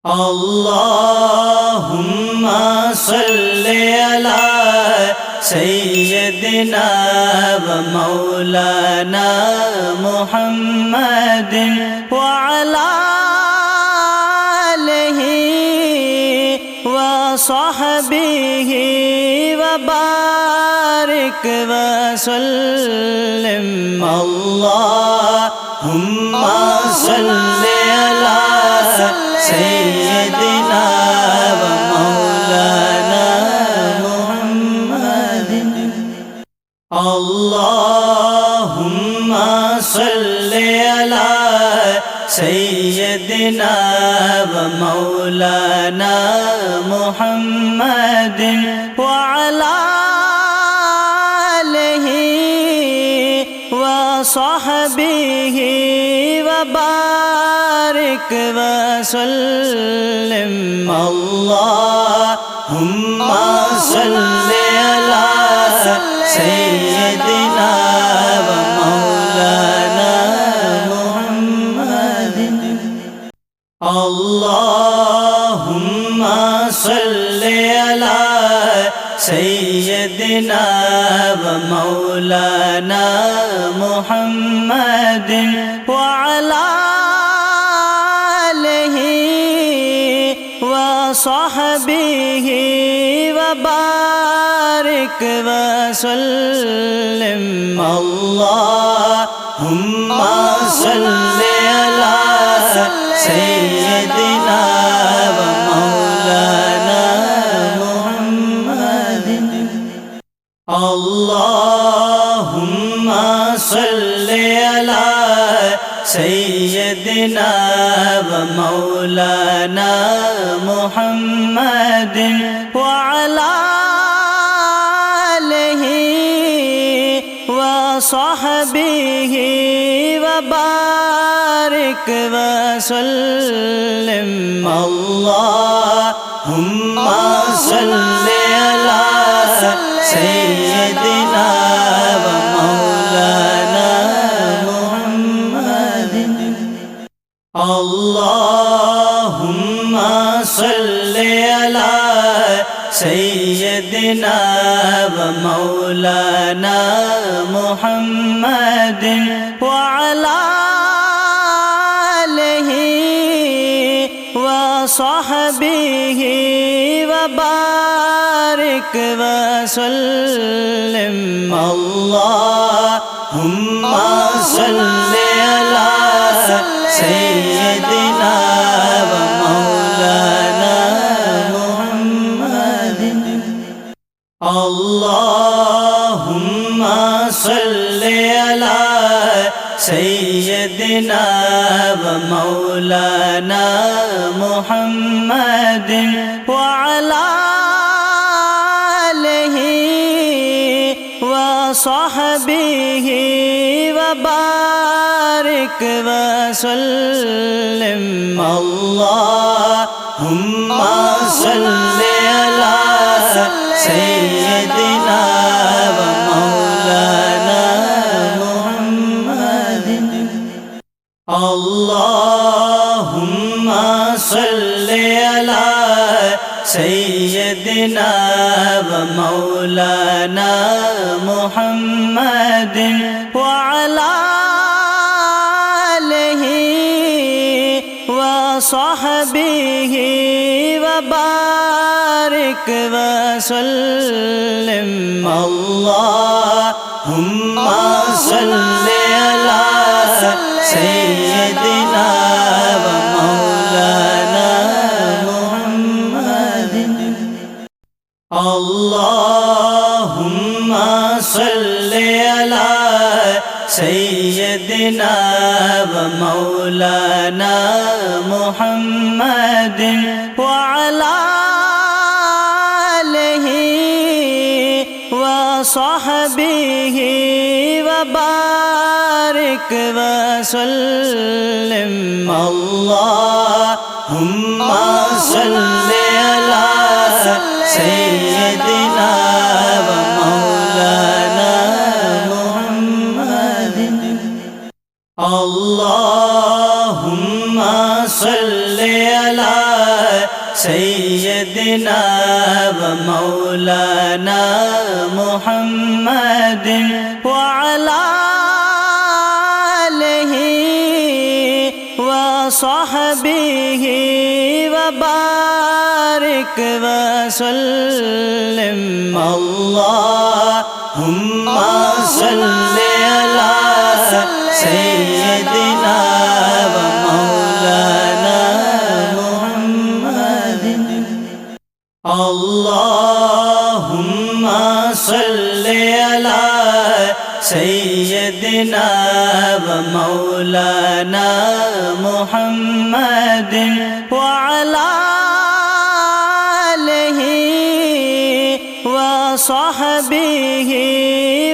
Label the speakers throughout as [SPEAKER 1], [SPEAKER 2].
[SPEAKER 1] अल्लाहुम्मा सल्लि अला सय्यदिना व मौलाना मुहम्मदिन व अला आलिहि व सहबिहि व बारिक व सल्लिम। अल्लाहुम्मा सल्लि अला सय्यदिना व मौलाना मुहम्मदिन। अल्लाहुम्मा सल्लि अला सय्यदिना व मौलाना मुहम्मदिन व अला आलिहि व सहबिहि व बारिक व सल्लिम। अल्लाहुम्मा सल्लि अला सय्यदिना व मौलाना मुहम्मदिन। अल्लाहुम्मा सल्लि अला सय्यदिना व मौलाना मुहम्मदिन व अला आलिहि व सहबिहि व बारिक व सल्लिम। अल्लाहुम्मा सल्लि अला सय्यदिना व मौलाना मुहम्मदिन। अल्लाहुम्मा सल्लि अला सय्यदिना व मौलाना मुहम्मदिन व अला आलिहि व सहबिहि व बारिक व सल्लिम। अल्लाहुम्मा सल्लि अला सय्यदिना व मौलाना मुहम्मदिन। अल्लाहुम्मा सल्लि अला सय्यदिना व मौलाना मुहम्मदिन व अला आलिहि व सहबिहि व बारिक व सल्लिम। अल्लाहुम्मा सल्लि अला सय्यदिना व मौलाना मुहम्मदिन। अल्लाहुम्मा सल्लि अला सय्यदिना व मौलाना मुहम्मदिन व अला आलिहि व सहबिहि व बारिक व सल्लिम। अल्लाहुम्मा सल्लि अला सय्यदिना व मौलाना मुहम्मदिन। अल्लाहुम्मा सल्लि अला सय्यदिना व मौलाना मुहम्मदिन व अला आलिहि व सहबिहि व बारिक व सल्लिम। अल्लाहुम्मा सल्लि अला सय्यदिना व मौलाना मुहम्मदिन। अल्लाहुम्मा सल्लि अला सय्यदिना व मौलाना मुहम्मदिन व अला आलिहि व सहबिहि व बारिक व सल्लिम। अल्लाहुम्मा सल्लि अला सय्यदिना व मौलाना मुहम्मदिन। अल्लाहुम्मा सल्लि अला سيدنا ومولانا محمد وعلى آله وصحبه وبارك وسلم اللهم صل على سيدنا ومولانا محمد اللهم صل على سيدنا ومولانا محمد وعلى آله وصحبه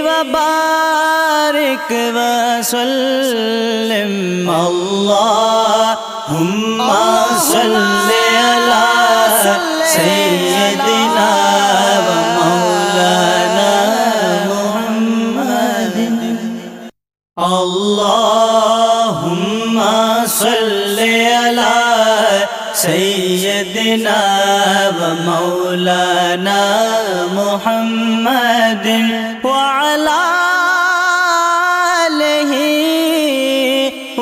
[SPEAKER 1] وبارك وسلم اللهم صل على سيدنا ومولانا محمد اللهم صل على سيدنا ومولانا محمد وعلى آله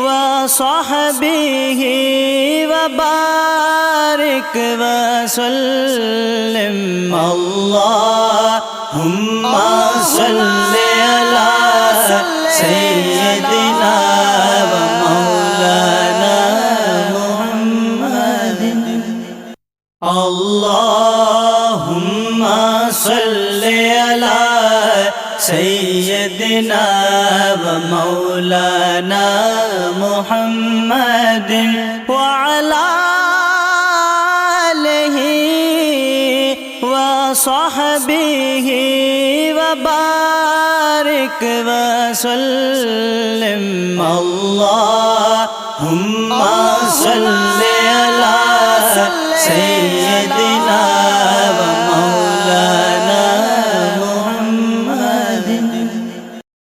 [SPEAKER 1] وصحبه وبارك وسلم اللهم صل على سيدنا ومولانا محمد وعلى آله وصحبه وبارك وسلم اللهم صل على سيدنا ومولانا محمد وعلى آله وصحبه وبارك وسلم اللهم صل على سيدنا ومولانا محمد وعلى آله وصحبه وبارك وسلم اللهم صل على سيدنا ومولانا محمد وعلى آله وصحبه وبارك وسلم سيدنا ومولانا محمد اللهم صل على سيدنا ومولانا محمد وعلى آله وصحبه وبارك وسلم اللهم صل على سيدنا